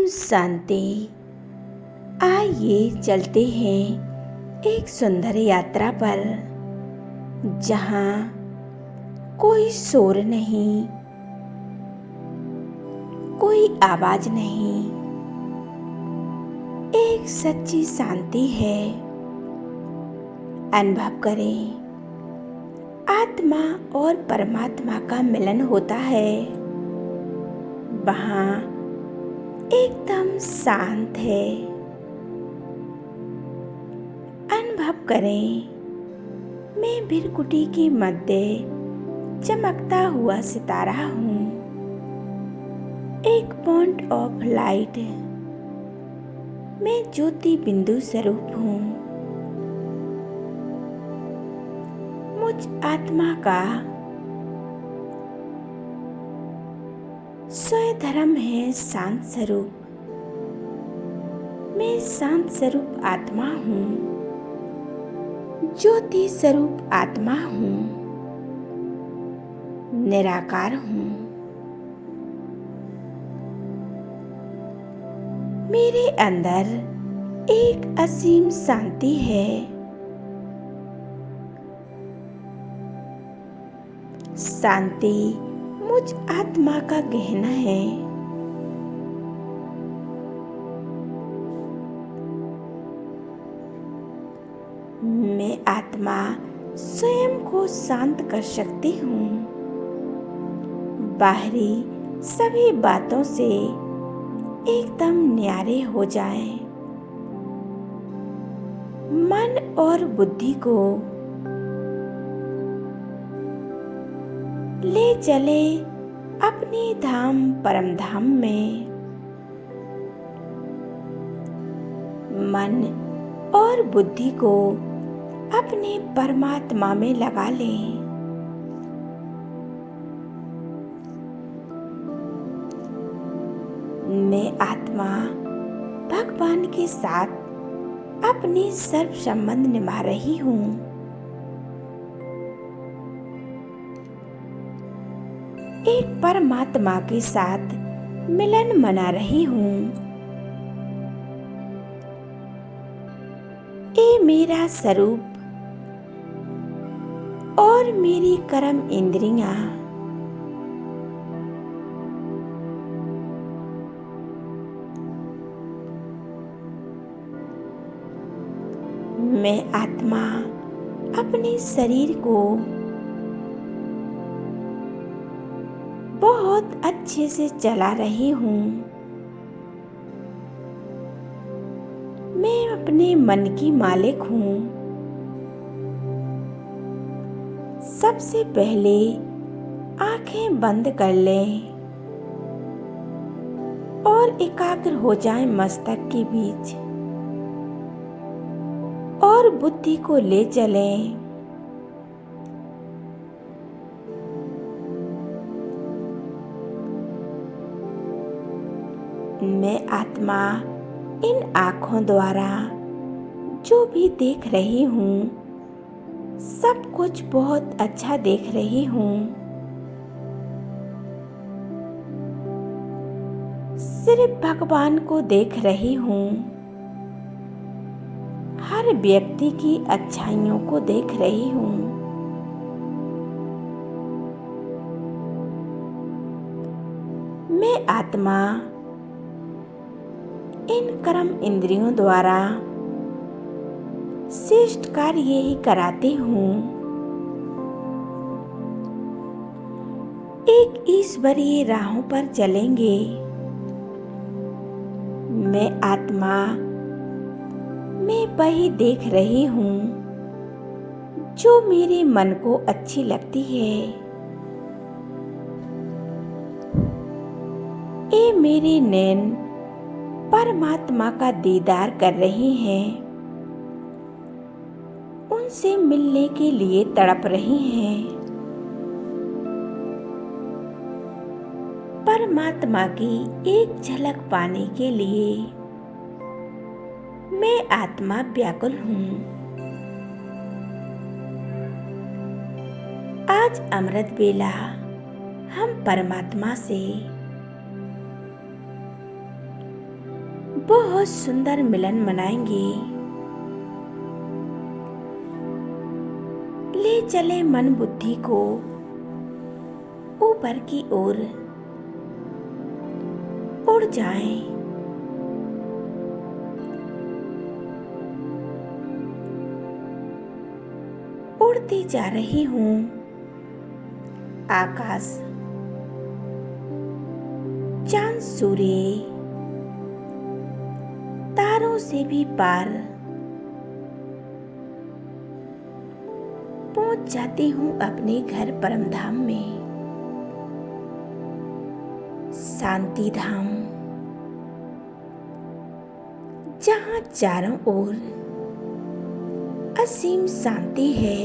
शांति। आइए चलते हैं एक सुंदर यात्रा पर, जहाँ कोई शोर नहीं, कोई आवाज नहीं, एक सच्ची शांति है। अनुभव करें, आत्मा और परमात्मा का मिलन होता है। वहाँ एकदम शांत है। अनुभव करें, मैं भृकुटी के मध्य चमकता हुआ सितारा हूँ, एक पॉइंट ऑफ लाइट। मैं ज्योति बिंदु स्वरूप हूँ। मुझ आत्मा का स्वयं धर्म है शांत स्वरूप। मैं शांत स्वरूप आत्मा हूँ, ज्योति स्वरूप आत्मा हूँ, निराकार हूँ। मेरे अंदर एक असीम शांति है। शांति मुझ आत्मा का गहना है। मैं आत्मा स्वयं को शांत कर सकती हूँ। बाहरी सभी बातों से एकदम न्यारे हो जाएं। मन और बुद्धि को ले चले अपने धाम परम धाम में। मन और बुद्धि को अपने परमात्मा में लगा लें। मैं आत्मा भगवान के साथ अपने सर्व संबंध निभा रही हूँ। एक परमात्मा के साथ मिलन मना रही हूँ। ये मेरा स्वरूप और मेरी कर्म इंद्रियां मैं आत्मा अपने शरीर को बहुत अच्छे से चला रही हूँ। मैं अपने मन की मालिक हूँ। सबसे पहले आंखें बंद कर लें और एकाग्र हो जाएं मस्तक के बीच और बुद्धि को ले चलें। मैं आत्मा इन आँखों द्वारा जो भी देख रही हूँ, सब कुछ बहुत अच्छा देख रही हूँ। सिर्फ भगवान को देख रही हूँ। हर व्यक्ति की अच्छाइयों को देख रही हूँ। मैं आत्मा इन कर्म इंद्रियों द्वारा श्रेष्ठ कार्य ही कराती हूँ। एक ईश्वरीय राहों पर चलेंगे। मैं आत्मा मैं वही देख रही हूँ जो मेरे मन को अच्छी लगती है। ये मेरे नैन परमात्मा का दीदार कर रही हैं। उनसे मिलने के लिए तड़प रही हैं। परमात्मा की एक झलक पाने के लिए मैं आत्मा व्याकुल हूँ। आज अमृत बेला हम परमात्मा से बहुत सुंदर मिलन मनाएंगे। ले चले मन बुद्धि को ऊपर की ओर, उड़ जाएं। उड़ती जा रही हूँ आकाश, चांद सूर्य, तारों से भी पार। पहुंच जाती हूँ अपने घर परमधाम में, शांति धाम, जहाँ चारों ओर असीम शांति है।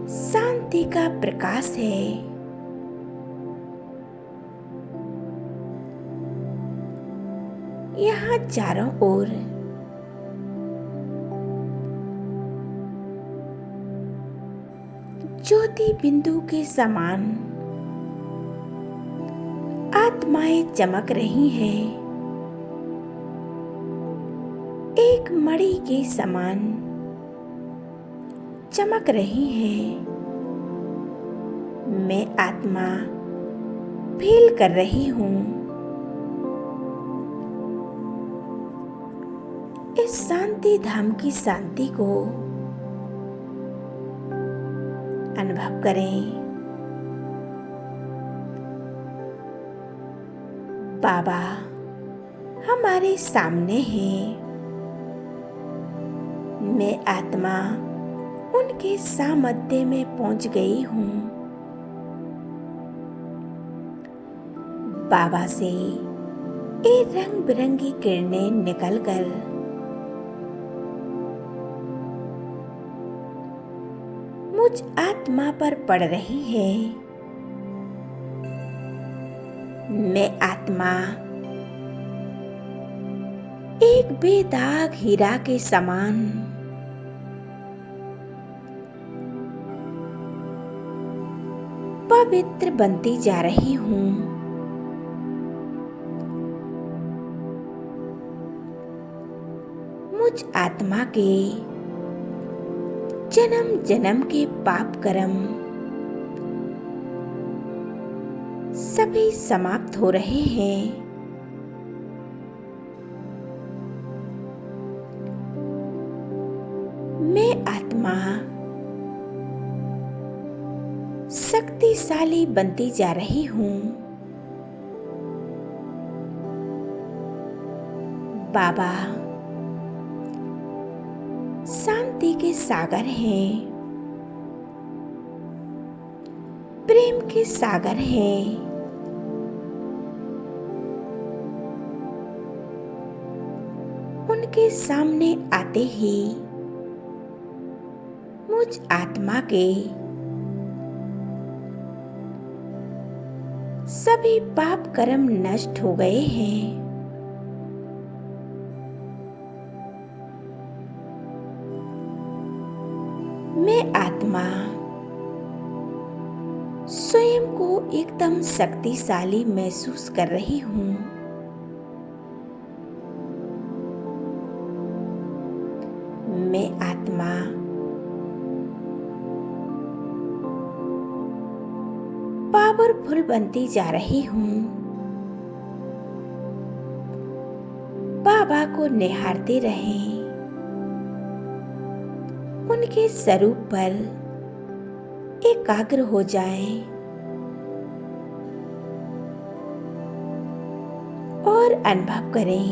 शांति का प्रकाश है। यहाँ चारों ओर ज्योति बिंदु के समान आत्माएं चमक रही हैं। एक मणि के समान चमक रही हैं। मैं आत्मा फील कर रही हूँ। इस शांति धाम की शांति को अनुभव करें। बाबा हमारे सामने हैं। मैं आत्मा उनके सामर्थ्य में पहुंच गई हूँ। बाबा से ये रंग बिरंगी किरणें निकलकर मुझ आत्मा पर पड़ रही है। मैं आत्मा एक बेदाग हीरा के समान पवित्र बनती जा रही हूँ। मुझ आत्मा के जन्म जन्म के पाप कर्म सभी समाप्त हो रहे हैं। मैं आत्मा शक्तिशाली बनती जा रही हूँ। बाबा शांति के सागर हैं, प्रेम के सागर हैं। उनके सामने आते ही मुझ आत्मा के सभी पाप कर्म नष्ट हो गए हैं। मैं आत्मा स्वयं को एकदम शक्तिशाली महसूस कर रही हूँ। मैं आत्मा पावरफुल बनती जा रही हूँ। बाबा को निहारते रहें। उनके स्वरूप पर एकाग्र हो जाएं और अनुभव करें,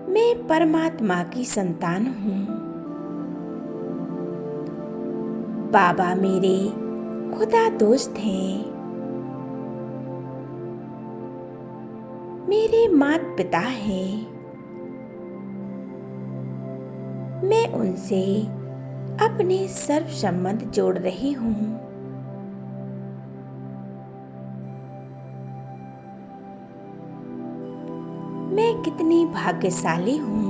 मैं परमात्मा की संतान हूँ। बाबा मेरे खुदा दोस्त हैं। मेरे माता पिता हैं। मैं उनसे अपने सर्व संबंध जोड़ रही हूँ। मैं कितनी भाग्यशाली हूँ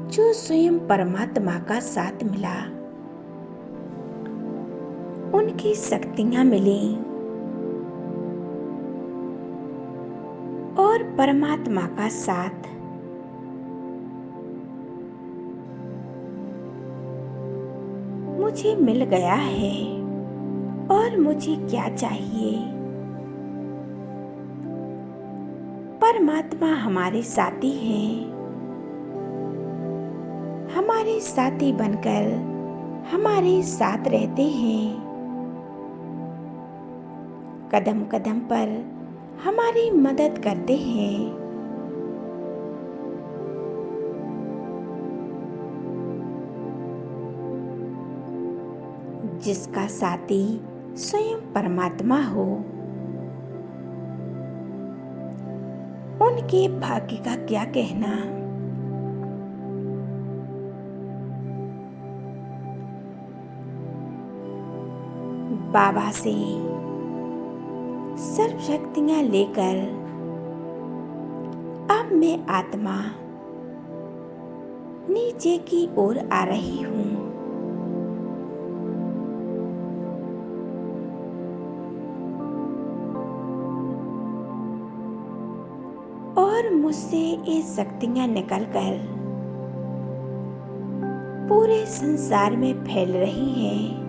जो स्वयं परमात्मा का साथ मिला। उनकी शक्तियां मिली और परमात्मा का साथ मुझे मिल गया है। और मुझे क्या चाहिए? परमात्मा हमारे साथी हैं, हमारे साथी बनकर हमारे साथ रहते हैं। कदम कदम पर हमारी मदद करते हैं। जिसका साथी स्वयं परमात्मा हो, उनके भाग्य का क्या कहना। बाबा से सर्व शक्तियां लेकर अब मैं आत्मा नीचे की ओर आ रही हूँ। और मुझसे ये शक्तियां निकलकर पूरे संसार में फैल रही हैं।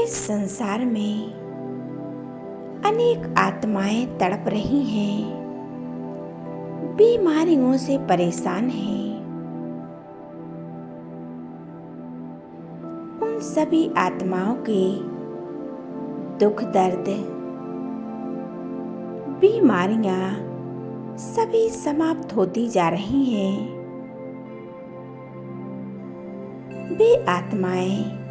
इस संसार में अनेक आत्माएं तड़प रही हैं, बीमारियों से परेशान हैं। उन सभी आत्माओं के दुख दर्द बीमारियां सभी समाप्त होती जा रही हैं। वे आत्माएं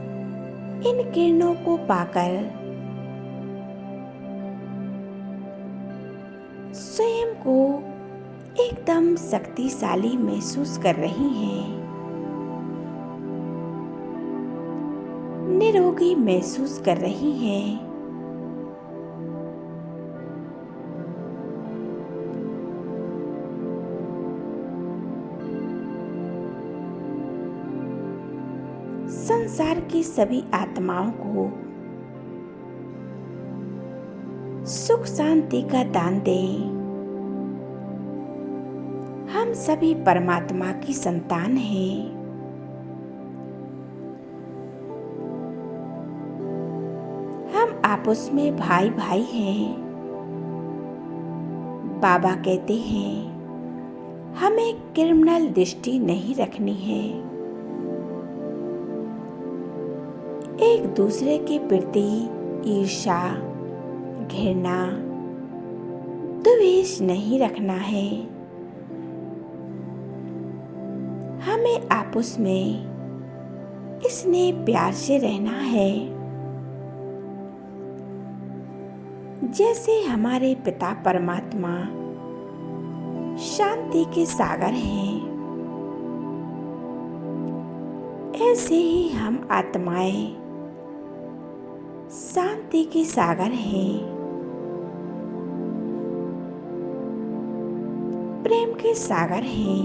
इन किरणों को पाकर स्वयं को एकदम शक्तिशाली महसूस कर रही हैं, निरोगी महसूस कर रही हैं। संसार की सभी आत्माओं को सुख शांति का दान दें। हम सभी परमात्मा की संतान हैं। हम आपस में भाई भाई हैं। बाबा कहते हैं हमें क्रिमिनल दृष्टि नहीं रखनी है। एक दूसरे के प्रति ईर्ष्या, घृणा, द्वेष नहीं रखना है। हमें आपस में स्नेह प्यार से रहना है। जैसे हमारे पिता परमात्मा शांति के सागर हैं, ऐसे ही हम आत्माएं शांति के सागर हैं, प्रेम के सागर हैं।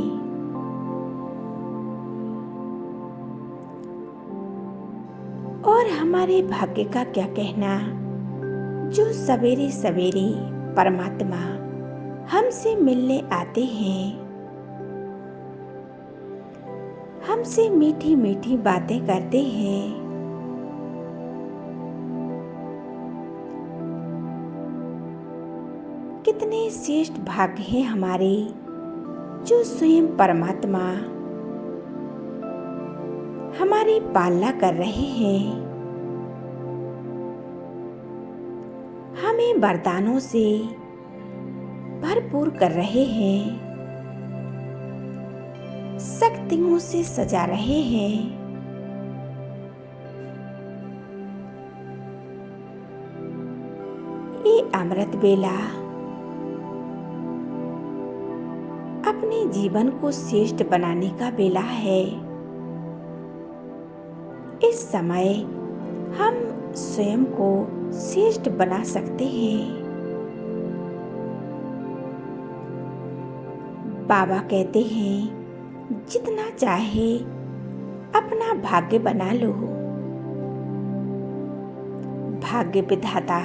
और हमारे भाग्य का क्या कहना, जो सवेरे सवेरे परमात्मा हमसे मिलने आते हैं, हमसे मीठी मीठी बातें करते हैं। कितने श्रेष्ठ भाग्य हैं हमारे, जो स्वयं परमात्मा हमारी पालना कर रहे हैं, हमें वरदानों से भरपूर कर रहे हैं, शक्तियों से सजा रहे हैं। ये अमृत बेला अपने जीवन को श्रेष्ठ बनाने का बेला है। इस समय हम स्वयं को श्रेष्ठ बना सकते हैं। बाबा कहते हैं जितना चाहे अपना भाग्य बना लो। भाग्य विधाता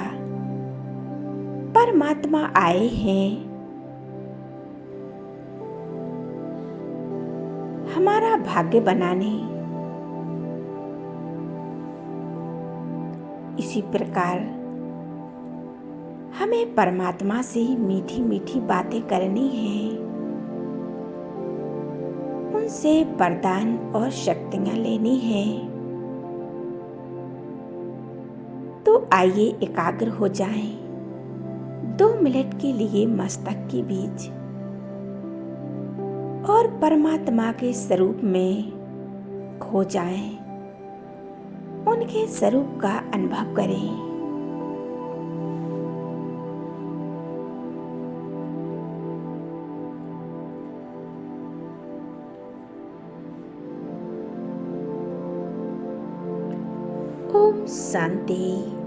परमात्मा आए हैं हमारा भाग्य बनाने। इसी प्रकार हमें परमात्मा से मीठी मीठी बातें करनी हैं, उनसे वरदान और शक्तियां लेनी हैं। तो आइए एकाग्र हो जाएं, 2 मिनट के लिए मस्तक के बीच और परमात्मा के स्वरूप में खो जाएं, उनके स्वरूप का अनुभव करें। ओम शांति।